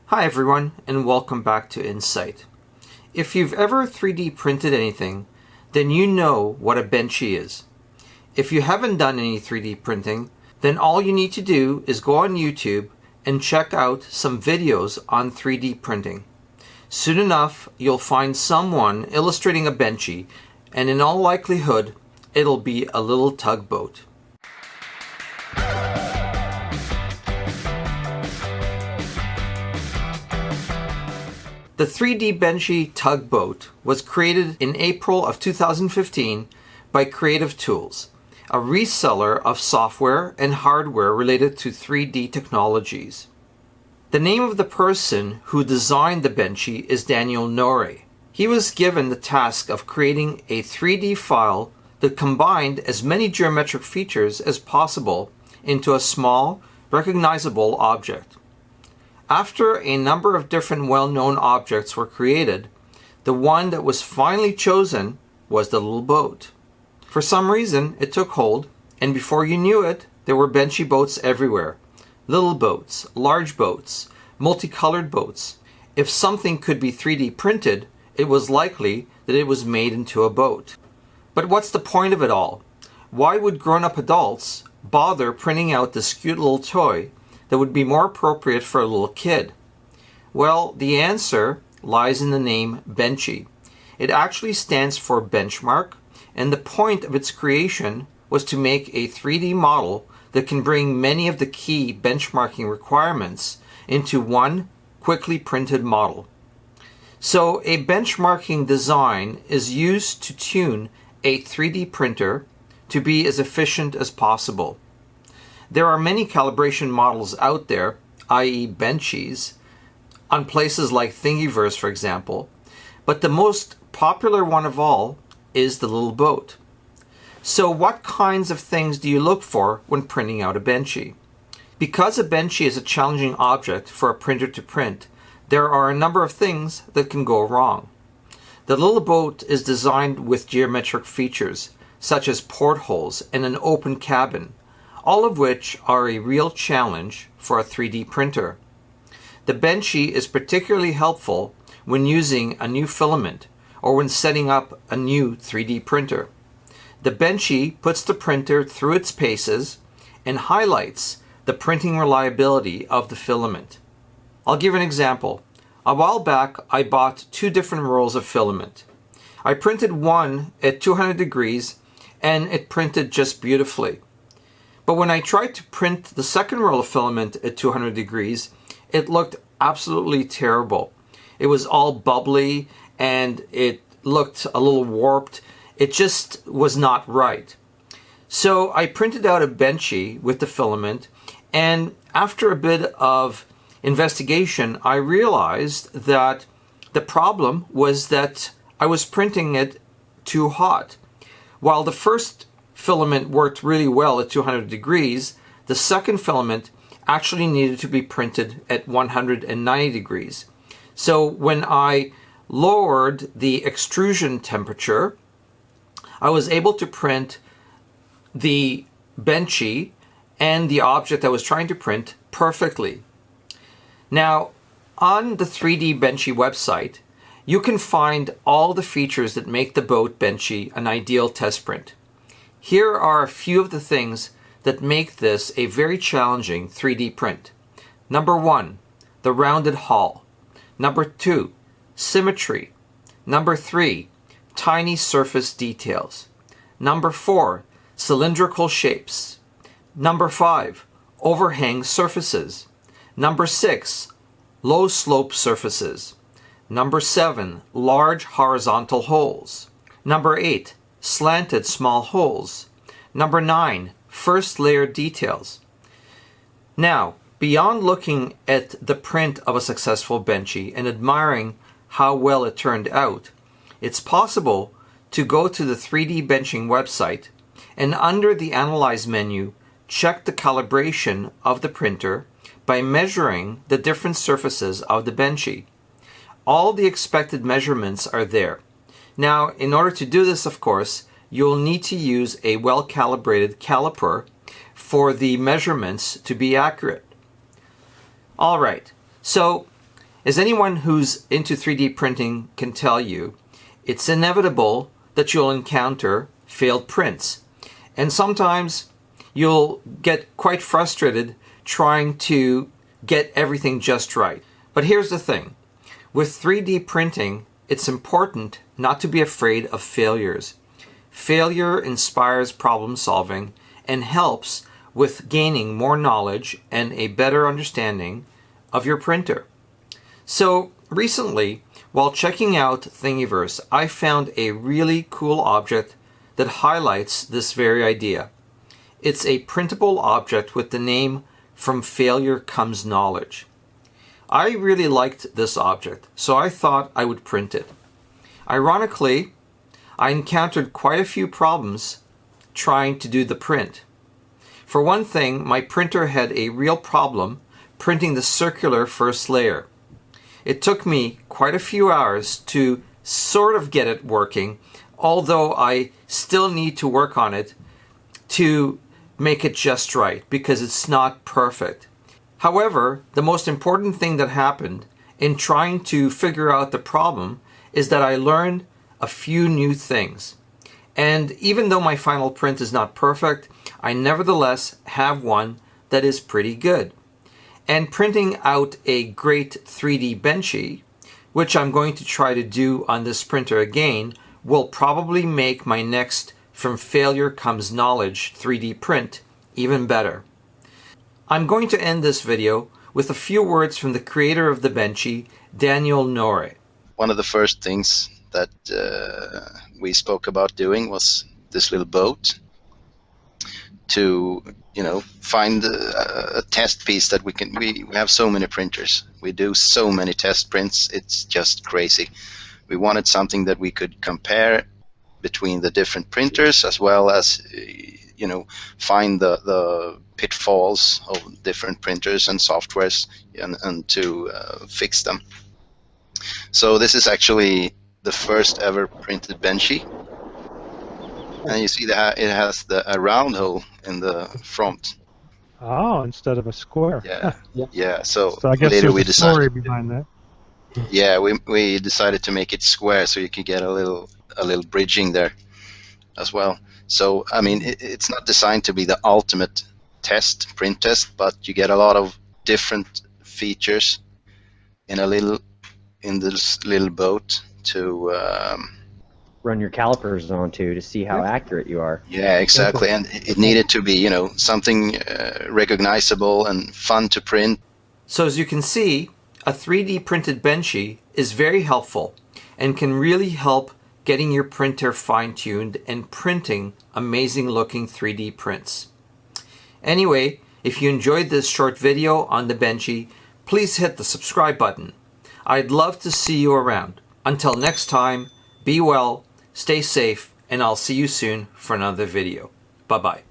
Hi everyone, and welcome back to Insight. If you've ever 3D printed anything, then you know what a Benchy is. If you haven't done any 3D printing, then all you need to do is go on YouTube and check out some videos on 3D printing. Soon enough, you'll find someone illustrating a Benchy, and in all likelihood, it'll be a little tugboat. The 3D Benchy tugboat was created in April of 2015 by Creative Tools, a reseller of software and hardware related to 3D technologies. The name of the person who designed the Benchy is Daniel Nori. He was given the task of creating a 3D file that combined as many geometric features as possible into a small, recognizable object. After a number of different well-known objects were created, the one that was finally chosen was the little boat. For some reason, it took hold, and before you knew it, there were Benchy boats everywhere. Little boats, large boats, multicolored boats. If something could be 3D printed, it was likely that it was made into a boat. But what's the point of it all? Why would grown-up adults bother printing out this cute little toy that would be more appropriate for a little kid? Well, the answer lies in the name Benchy. It actually stands for benchmark, and the point of its creation was to make a 3D model that can bring many of the key benchmarking requirements into one quickly printed model. So a benchmarking design is used to tune a 3D printer to be as efficient as possible. There are many calibration models out there, i.e. Benchies, on places like Thingiverse, for example, but the most popular one of all is the little boat. So what kinds of things do you look for when printing out a Benchy? Because a Benchy is a challenging object for a printer to print, there are a number of things that can go wrong. The little boat is designed with geometric features, such as portholes and an open cabin, all of which are a real challenge for a 3D printer. The Benchy is particularly helpful when using a new filament or when setting up a new 3D printer. The Benchy puts the printer through its paces and highlights the printing reliability of the filament. I'll give an example. A while back, I bought two different rolls of filament. I printed one at 200 degrees and it printed just beautifully. But when I tried to print the second roll of filament at 200 degrees, it looked absolutely terrible. It was all bubbly and it looked a little warped. It just was not right. So I printed out a Benchy with the filament, and after a bit of investigation, I realized that the problem was that I was printing it too hot. While the first filament worked really well at 200 degrees, the second filament actually needed to be printed at 190 degrees. So when I lowered the extrusion temperature, I was able to print the Benchy and the object I was trying to print perfectly. Now, on the 3D Benchy website, you can find all the features that make the boat Benchy an ideal test print. Here are a few of the things that make this a very challenging 3D print. Number 1, the rounded hull. Number 2, symmetry. Number 3, tiny surface details. Number 4, cylindrical shapes. Number 5, overhang surfaces. Number 6, low slope surfaces. Number 7, large horizontal holes. Number 8, slanted small holes. Number 9, first layer details. Now, beyond looking at the print of a successful Benchy and admiring how well it turned out, it's possible to go to the 3D Benching website and under the Analyze menu, check the calibration of the printer by measuring the different surfaces of the Benchy. All the expected measurements are there. Now, in order to do this, of course, you'll need to use a well-calibrated caliper for the measurements to be accurate. All right, so As anyone who's into 3D printing can tell you, it's inevitable that you'll encounter failed prints. And sometimes you'll get quite frustrated trying to get everything just right. But here's the thing. With 3D printing, it's important not to be afraid of failures. Failure inspires problem solving and helps with gaining more knowledge and a better understanding of your printer. So recently, while checking out Thingiverse, I found a really cool object that highlights this very idea. It's a printable object with the name "From Failure Comes Knowledge." I really liked this object, so I thought I would print it. Ironically, I encountered quite a few problems trying to do the print. For one thing, my printer had a real problem printing the circular first layer. It took me quite a few hours to sort of get it working, although I still need to work on it to make it just right because it's not perfect. However, the most important thing that happened in trying to figure out the problem is that I learned a few new things. And even though my final print is not perfect, I nevertheless have one that is pretty good. And printing out a great 3D Benchy, which I'm going to try to do on this printer again, will probably make my next From Failure Comes Knowledge 3D print even better. I'm going to end this video with a few words from the creator of the Benchy, Daniel Nori. One of the first things that we spoke about doing was this little boat to, find a test piece that we have so many printers. We do so many test prints, it's just crazy. We wanted something that we could compare between the different printers, as well as, find the pitfalls of different printers and softwares and to fix them. So this is actually the first ever printed Benchy. And you see that it has a round hole in the front. Oh, instead of a square. Yeah. So I guess later there's we a story decided. behind that. Yeah, we decided to make it square so you could get a little bridging there as well. So I mean, it's not designed to be the ultimate print test, but you get a lot of different features in this little boat to run your calipers onto to see how accurate you are. Yeah, exactly. And it needed to be, something recognizable and fun to print. So as you can see, a 3D printed Benchy is very helpful and can really help getting your printer fine-tuned and printing amazing looking 3D prints. Anyway, if you enjoyed this short video on the Benchy, please hit the subscribe button. I'd love to see you around. Until next time, be well, stay safe, and I'll see you soon for another video. Bye-bye.